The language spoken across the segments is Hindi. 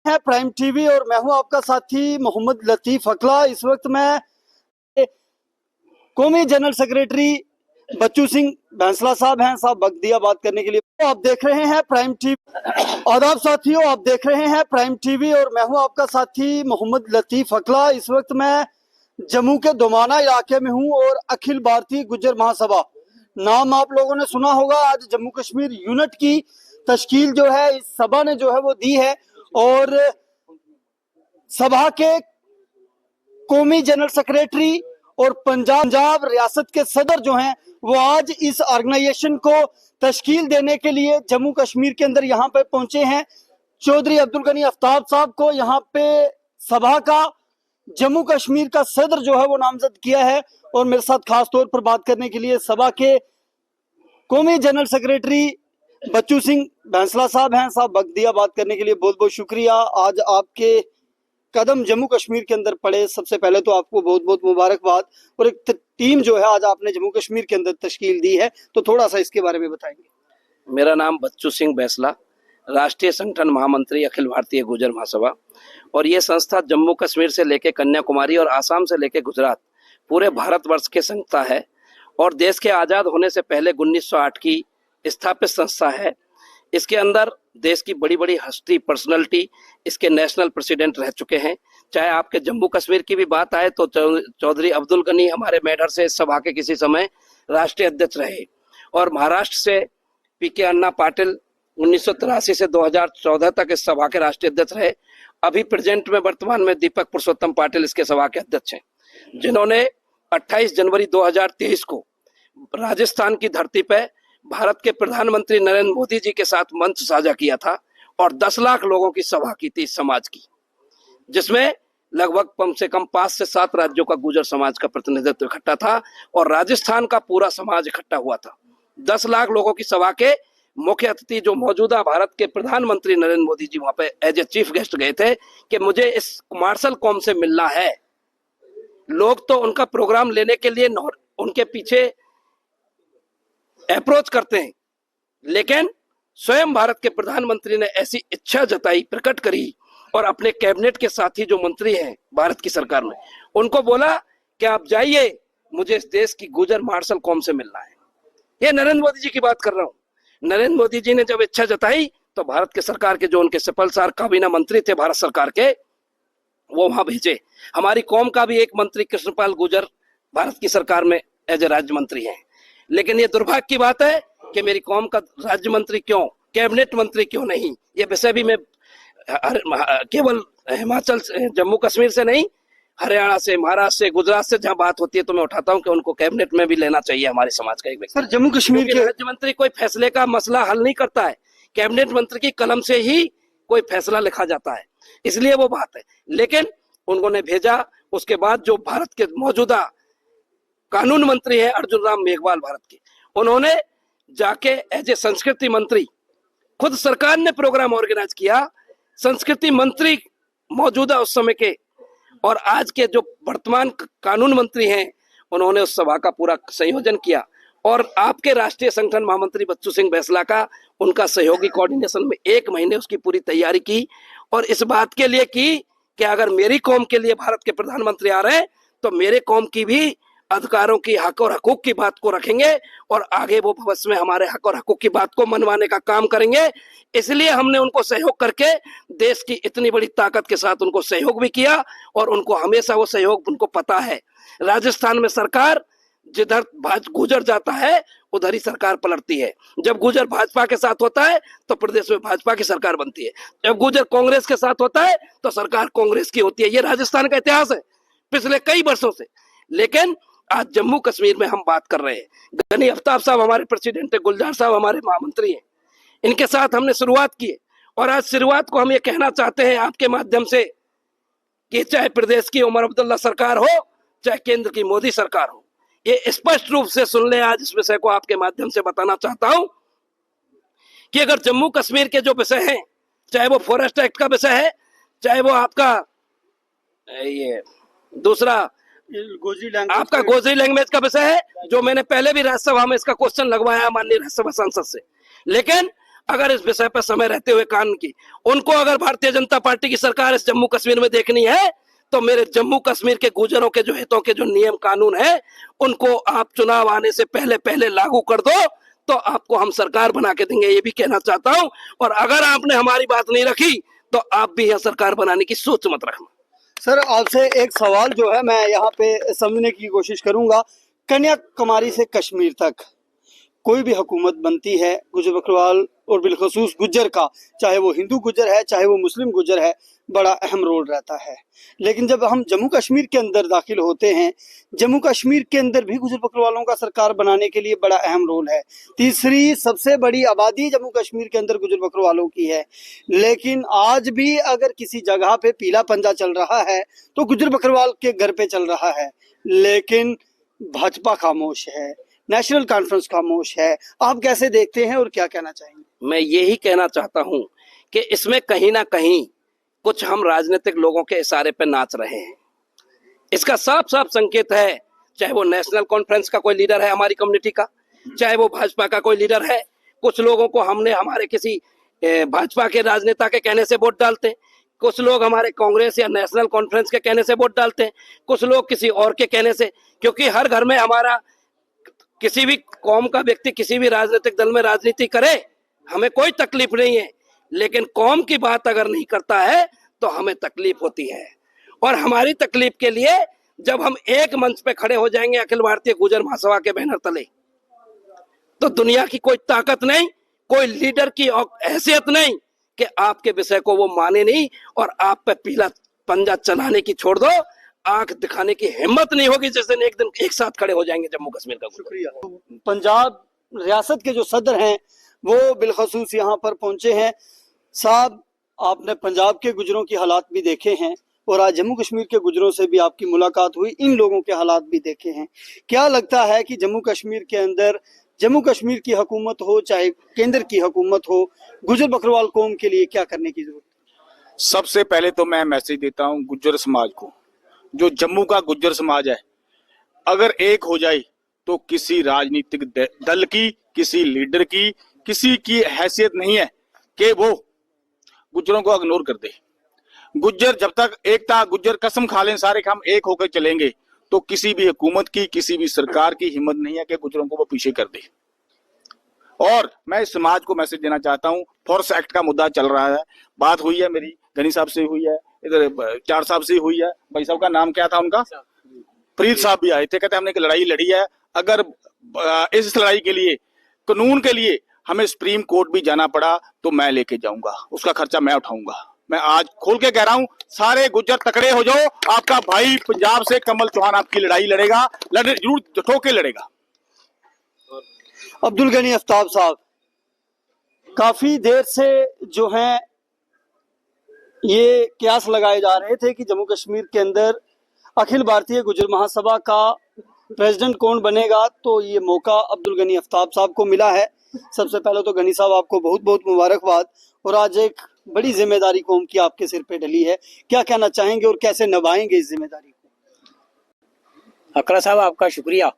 है प्राइम टीवी और मैं हूं आपका साथी मोहम्मद लतीफ अकला। इस वक्त मैं कौमी जनरल सेक्रेटरी बच्चू सिंह बैंसला साहब हैं, साहब वक्त दिया बात करने के लिए। तो आप देख रहे हैं प्राइम टीवी। आदाब साथियों, आप देख रहे हैं प्राइम टीवी और मैं हूं आपका साथी मोहम्मद लतीफ अकला। इस वक्त मैं जम्मू के दोमाना इलाके में हूं और अखिल भारतीय गुज्जर महासभा, नाम आप लोगों ने सुना होगा। आज जम्मू कश्मीर यूनिट की तश्कील जो है इस सभा ने जो है वो दी है और सभा के कौमी जनरल सेक्रेटरी और पंजाब रियासत के सदर जो हैं वो आज इस ऑर्गेनाइजेशन को तश्कील देने के लिए जम्मू कश्मीर के अंदर यहाँ पे पहुंचे हैं। चौधरी अब्दुल गनी आफ्ताब साहब को यहाँ पे सभा का जम्मू कश्मीर का सदर जो है वो नामजद किया है और मेरे साथ खास तौर पर बात करने के लिए सभा के कौमी जनरल सेक्रेटरी बच्चू सिंह बैंसला साहब हैं, साहब वक्त दिया बात करने के लिए बहुत बहुत शुक्रिया। आज आपके कदम जम्मू कश्मीर के अंदर पड़े, सबसे पहले तो आपको बहुत बहुत मुबारकबाद। और एक टीम जो है आज आपने जम्मू कश्मीर के अंदर तश्कील दी है, तो थोड़ा सा इसके बारे में बताएंगे। मेरा नाम बच्चू सिंह बैंसला, राष्ट्रीय संगठन महामंत्री अखिल भारतीय गुर्जर महासभा, और ये संस्था जम्मू कश्मीर से लेकर कन्याकुमारी और आसाम से लेकर गुजरात पूरे भारतवर्ष की संस्था है और देश के आज़ाद होने से पहले 1908 की स्थापित संस्था है। इसके अंदर देश की बड़ी बड़ी हस्ती पर्सनालिटी इसके नेशनल प्रेसिडेंट रह चुके हैं। चाहे आपके जम्मू कश्मीर की भी बात आए तो चौधरी अब्दुल गनी हमारे मेडर से इस सभा के किसी समय राष्ट्रीय अध्यक्ष रहे, और महाराष्ट्र से पीके अन्ना पाटिल 1983 से 2014 तक इस सभा के राष्ट्रीय अध्यक्ष रहे। अभी प्रेजेंट में वर्तमान में दीपक पुरुषोत्तम पाटिल इसके सभा के अध्यक्ष हैं, जिन्होंने 28 जनवरी 2023 को राजस्थान की धरती पर भारत के प्रधानमंत्री नरेंद्र मोदी जी के साथ मंच साझा किया था और 10 लाख लोगों की सभा की थी इस समाज की, जिसमें लगभग कम से कम 5 से 7 राज्यों का गुर्जर समाज का प्रतिनिधित्व इकट्ठा था और राजस्थान का पूरा समाज इकट्ठा हुआ था। 10 लाख लोगों की सभा के मुख्य अतिथि जो मौजूदा भारत के प्रधानमंत्री नरेंद्र मोदी जी वहां पे एज ए चीफ गेस्ट गए थे कि मुझे इस मार्शल कौम से मिलना है। लोग तो उनका प्रोग्राम लेने के लिए उनके पीछे अप्रोच करते हैं, लेकिन स्वयं भारत के प्रधानमंत्री ने ऐसी इच्छा जताई, प्रकट करी और अपने कैबिनेट के साथी जो मंत्री हैं भारत की सरकार में उनको बोला कि आप जाइए, मुझे इस देश की गुर्जर मार्शल कौम से मिलना है। ये नरेंद्र मोदी जी की बात कर रहा हूं। नरेंद्र मोदी जी ने जब इच्छा जताई तो भारत के सरकार के जो उनके सफलसार काबीना मंत्री थे भारत सरकार के, वो वहां भेजे। हमारी कौम का भी एक मंत्री कृष्णपाल गुर्जर भारत की सरकार में एज ए राज्य मंत्री है, लेकिन ये दुर्भाग्य की बात है कि मेरी कौम का राज्य मंत्री क्यों, कैबिनेट मंत्री क्यों नहीं। ये विषय भी मैं केवल हिमाचल जम्मू कश्मीर से नहीं, हरियाणा से, महाराष्ट्र से, गुजरात से जहां बात होती है तो मैं उठाता हूं कि उनको कैबिनेट में भी लेना चाहिए हमारे समाज का एक व्यक्ति। सर, जम्मू कश्मीर के राज्य मंत्री कोई फैसले का मसला हल नहीं करता है, कैबिनेट मंत्री की कलम से ही कोई फैसला लिखा जाता है, इसलिए वो बात है। लेकिन उन्होंने भेजा। उसके बाद जो भारत के मौजूदा कानून मंत्री है अर्जुन राम मेघवाल भारत के, उन्होंने जाके एज ए संस्कृति मंत्री, खुद सरकार ने प्रोग्राम ऑर्गेनाइज किया। संस्कृति मंत्री मौजूदा उस समय के और आज के जो वर्तमान कानून मंत्री हैं, उन्होंने उस सभा का पूरा संयोजन किया और आपके राष्ट्रीय संगठन महामंत्री बच्चू सिंह बैंसला का उनका सहयोगी कोऑर्डिनेशन में 1 महीने उसकी पूरी तैयारी की और इस बात के लिए की कि अगर मेरी कौम के लिए भारत के प्रधानमंत्री आ रहे हैं तो मेरे कौम की भी अधिकारों की, हक और हकूक की बात को रखेंगे और आगे वो भविष्य में हमारे हक और हकूक की बात को मनवाने का काम करेंगे। इसलिए हमने उनको सहयोग करके देश की इतनी बड़ी ताकत के साथ उनको सहयोग भी किया और उनको हमेशा वो सहयोग उनको पता है। राजस्थान में सरकार जिधर गुजर जाता है उधर ही सरकार पलटती है। जब गुजर भाजपा के साथ होता है तो प्रदेश में भाजपा की सरकार बनती है, जब गुजर कांग्रेस के साथ होता है तो सरकार कांग्रेस की होती है। ये राजस्थान का इतिहास है पिछले कई वर्षों से। लेकिन आज जम्मू कश्मीर में हम बात कर रहे हैं। गनी आफ्ताब साहब हमारे प्रेसिडेंट है, गुलजार साहब हमारे महामंत्री हैं, इनके साथ हमने शुरुआत की है और आज शुरुआत को हम ये कहना चाहते हैं आपके माध्यम से कि चाहे प्रदेश की उमर अब्दुल्ला सरकार हो, चाहे केंद्र की मोदी सरकार हो, ये स्पष्ट रूप से सुन ले। आज इस विषय को आपके माध्यम से बताना चाहता हूं कि अगर जम्मू कश्मीर के जो विषय हैं, चाहे वो फॉरेस्ट एक्ट का विषय है, चाहे वो आपका ये दूसरा आपका गोजरी लैंग्वेज का विषय है, जो मैंने पहले भी राज्यसभा में इसका क्वेश्चन लगवाया माननीय राज्यसभा सांसद से, लेकिन अगर इस विषय पर समय रहते हुए कानून की, उनको अगर भारतीय जनता पार्टी की सरकार इस जम्मू कश्मीर में देखनी है तो मेरे जम्मू कश्मीर के गुजरों के जो हितों के जो नियम कानून है उनको आप चुनाव आने से पहले पहले लागू कर दो, तो आपको हम सरकार बना के देंगे, ये भी कहना चाहता हूं। और अगर आपने हमारी बात नहीं रखी तो आप भी यह सरकार बनाने की सोच मत रखना। सर आपसे एक सवाल जो है मैं यहाँ पे समझने की कोशिश करूंगा। कन्याकुमारी से कश्मीर तक कोई भी हुकूमत बनती है, गुजर बकरवाल और बिलखसूस गुज्जर का, चाहे वो हिंदू गुज्जर है चाहे वो मुस्लिम गुज्जर है, बड़ा अहम रोल रहता है। लेकिन जब हम जम्मू कश्मीर के अंदर दाखिल होते हैं, जम्मू कश्मीर के अंदर भी गुजर बकरवालों का सरकार बनाने के लिए बड़ा अहम रोल है। तीसरी सबसे बड़ी आबादी जम्मू कश्मीर के अंदर गुजर बकरवालों की है, लेकिन आज भी अगर किसी जगह पे पीला पंजा चल रहा है तो गुजर बकरवाल के घर पे चल रहा है। लेकिन भाजपा खामोश है, नेशनल कॉन्फ्रेंस खामोश है। आप कैसे देखते हैं और क्या कहना चाहेंगे? मैं यही कहना चाहता हूं कि इसमें कहीं ना कहीं कुछ हम राजनीतिक लोगों के इशारे पे नाच रहे हैं। इसका साफ साफ संकेत है, चाहे वो नेशनल कॉन्फ्रेंस का कोई लीडर है हमारी कम्युनिटी का, चाहे वो भाजपा का कोई लीडर है। कुछ लोगों को हमने हमारे किसी भाजपा के राजनेता के कहने से वोट डालते हैं, कुछ लोग हमारे कांग्रेस या नेशनल कॉन्फ्रेंस के कहने से वोट डालते हैं, कुछ लोग किसी और के कहने से। क्योंकि हर घर में हमारा किसी भी कौम का व्यक्ति किसी भी राजनीतिक दल में राजनीति करे, हमें कोई तकलीफ नहीं है, लेकिन कौम की बात अगर नहीं करता है तो हमें तकलीफ होती है। और हमारी तकलीफ के लिए जब हम एक मंच पे खड़े हो जाएंगे अखिल भारतीय गुर्जर महासभा के बैनर तले, तो दुनिया की कोई ताकत नहीं, कोई लीडर की हैसियत नहीं कि आपके विषय को वो माने नहीं और आप पे पीला पंजा चलाने की छोड़ दो, आंख दिखाने की हिम्मत नहीं होगी जिस दिन एक दिन एक साथ खड़े हो जाएंगे जम्मू कश्मीर का। शुक्रिया। पंजाब रियासत के जो सदर हैं वो बिलखसूस यहाँ पर पहुंचे हैं। साहब आपने पंजाब के गुजरों की हालात भी देखे हैं और आज जम्मू कश्मीर के गुजरों से भी आपकी मुलाकात हुई, इन लोगों के हालात भी देखे हैं। क्या लगता है कि जम्मू कश्मीर के अंदर, जम्मू कश्मीर की हुकूमत हो चाहे केंद्र की हुकूमत हो, गुजर बकरवाल कौम के लिए क्या करने की जरूरत है? सबसे पहले तो मैं मैसेज देता हूं गुज्जर समाज को, जो जम्मू का गुज्जर समाज है, अगर एक हो जाए तो किसी राजनीतिक दल की, किसी लीडर की, किसी की हैसियत नहीं है कि वो गुज्जरों को इग्नोर कर दे। गुज्जर जब तक एकता, गुज्जर कसम खा लें सारे हम एक होकर चलेंगे, तो किसी भी हुकूमत की, किसी भी सरकार की हिम्मत नहीं है कि गुज्जरों को वो पीछे कर दे। और मैं इस समाज को मैसेज देना चाहता हूं, फोर्स एक्ट का मुद्दा चल रहा है, बात हुई है मेरी गनी साहब से हुई है, इधर चार साहब से हुई है, भाई साहब का नाम क्या था उनका, फरीद साहब भी आए थे, कहते हमने एक लड़ाई लड़ी है, अगर इस लड़ाई के लिए, कानून के लिए हमें सुप्रीम कोर्ट भी जाना पड़ा तो मैं लेके जाऊंगा, उसका खर्चा मैं उठाऊंगा। मैं आज खोल के कह रहा हूं, सारे गुज्जर तकड़े हो जाओ, आपका भाई पंजाब से कमल चौहान आपकी लड़ाई लड़ेगा, जरूर ठोके लड़ेगा। अब्दुल गनी आफ्ताब साहब, काफी देर से जो है ये कयास लगाए जा रहे थे कि जम्मू कश्मीर के अंदर अखिल भारतीय गुर्जर महासभा का प्रेसिडेंट कौन बनेगा, तो ये मौका अब्दुल गनी आफ्ताब साहब को मिला है। सबसे पहले तो गनी साहब आपको बहुत बहुत मुबारकबाद, और आज एक बड़ी जिम्मेदारी कौम की आपके सिर पे डली है, क्या कहना चाहेंगे और कैसे निभाएंगे इस जिम्मेदारी को? अकरा साहब आपका शुक्रिया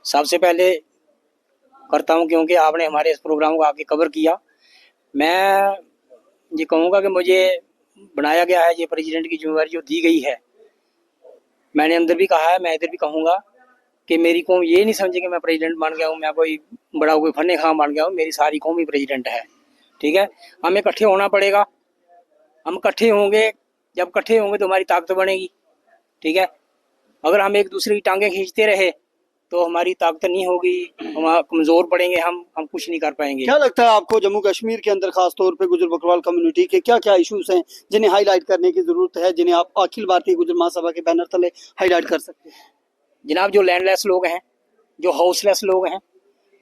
सबसे पहले करता हूं, क्योंकि आपने हमारे इस प्रोग्राम को आके कवर किया। मैं ये कहूँगा कि मुझे बनाया गया है, ये प्रेसिडेंट की जिम्मेदारी जो दी गई है, मैंने अंदर भी कहा है, मैं इधर भी कहूँगा कि मेरी कौम ये नहीं समझे कि मैं प्रेसिडेंट बन गया हूँ, मैं कोई बड़ा कोई फन्ने खां बन गया हूँ, मेरी सारी कौम ही प्रेसिडेंट है। ठीक है, हमें इकट्ठे होना पड़ेगा, हम इकट्ठे होंगे, जब इकट्ठे होंगे तो हमारी ताकत बनेगी। ठीक है, अगर हम एक दूसरे की टांगे खींचते रहे तो हमारी ताकत नहीं होगी, हम कमजोर पड़ेंगे, हम कुछ नहीं कर पाएंगे। क्या लगता है आपको जम्मू कश्मीर के अंदर खास तौर पे गुजर बकरवाल कम्युनिटी के क्या क्या इश्यूज हैं जिन्हें हाईलाइट करने की जरूरत है, जिन्हें आप अखिल भारतीय गुर्जर महासभा के बैनर तले हाईलाइट कर सकते हैं? जनाब, जो लैंडलेस लोग हैं, जो हाउसलेस लोग हैं,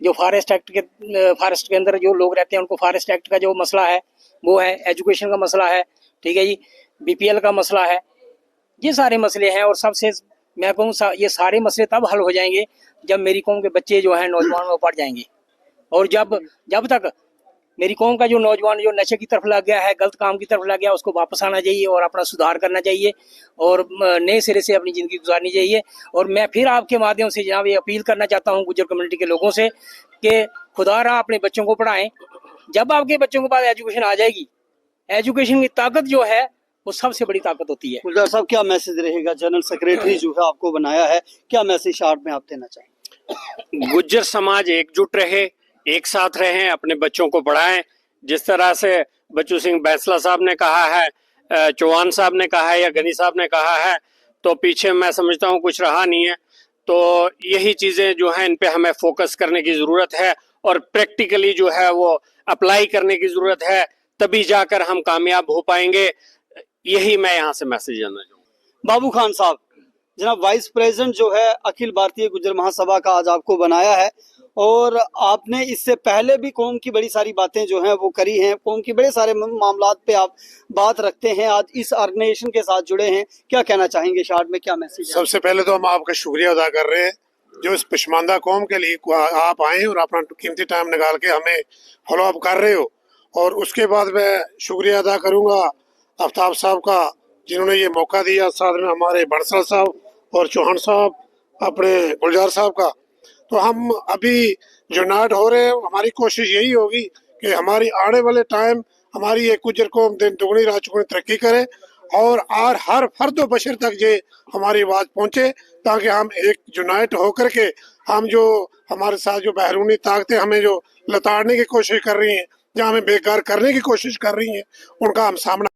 जो फॉरेस्ट के अंदर जो लोग रहते हैं, उनको फॉरेस्ट एक्ट का जो मसला है वो है, एजुकेशन का मसला है, ठीक है जी, बीपीएल का मसला है, ये सारे मसले हैं। और सबसे मैं कहूँ ये सारे मसले तब हल हो जाएंगे जब मेरी कौम के बच्चे जो हैं, नौजवान वो पढ़ जाएंगे। और जब तक मेरी कौम का जो नौजवान जो नशे की तरफ लग गया है, गलत काम की तरफ लग गया, उसको वापस आना चाहिए और अपना सुधार करना चाहिए और नए सिरे से अपनी ज़िंदगी गुजारनी चाहिए। और मैं फिर आपके माध्यम से जनाब ये अपील करना चाहता हूँ गुज्जर कम्युनिटी के लोगों से कि खुदा रहा अपने बच्चों को पढ़ाएं, जब आपके बच्चों के पास एजुकेशन आ जाएगी, एजुकेशन की ताकत जो है वो सबसे बड़ी ताकत होती है। गुलजार साहब क्या मैसेज रहेगा, जनरल सेक्रेटरी जो है आपको बनाया है, क्या मैसेज शॉर्ट में आप देना चाहेंगे? गुज्जर समाज एकजुट रहे, एक साथ रहें, अपने बच्चों को पढ़ाएं। जिस तरह से बच्चू सिंह बैंसला साहब ने कहा है, चौहान साहब ने कहा है या गनी साहब ने कहा है, तो पीछे मैं समझता हूँ कुछ रहा नहीं है। तो यही चीजें जो है इन पे हमें फोकस करने की जरूरत है और प्रैक्टिकली जो है वो अप्लाई करने की जरूरत है, तभी जाकर हम कामयाब हो पाएंगे। यही मैं यहाँ से मैसेज देना चाहूँगा। बाबू खान साहब, जनाब वाइस प्रेसिडेंट जो है अखिल भारतीय गुज्जर महासभा का आज आपको बनाया है, और आपने इससे पहले भी कौम की बड़ी सारी बातें जो हैं वो करी हैं, कौम की बड़े सारे मामलात पे आप बात रखते हैं, आज इस ऑर्गेनाइजेशन के साथ जुड़े हैं, क्या कहना चाहेंगे शॉर्ट में, क्या मैसेज है? सबसे पहले तो हम आपका शुक्रिया अदा कर रहे हैं जो इस पसमानदा कौम के लिए आप आए और अपना कीमती टाइम निकाल के हमें फॉलो अप कर रहे हो। और उसके बाद मैं शुक्रिया अदा करूंगा आफ्ताब साहब का जिन्होंने ये मौका दिया, साथ में हमारे बंसल साहब और चौहान साहब, अपने गुलजार साहब का। तो हम अभी यूनाइट हो रहे हैं, हमारी कोशिश यही होगी कि हमारी आने वाले टाइम हमारी ये गुज्जर कौम दिन दुगनी रात चुगनी तरक्की करे और हर फर्द बशर तक ये हमारी आवाज़ पहुँचे, ताकि हम एक यूनाइट होकर के हम जो हमारे साथ जो बैरूनी ताकतें हमें जो लताड़ने की कोशिश कर रही हैं या हमें बेकार करने की कोशिश कर रही हैं, उनका हम सामना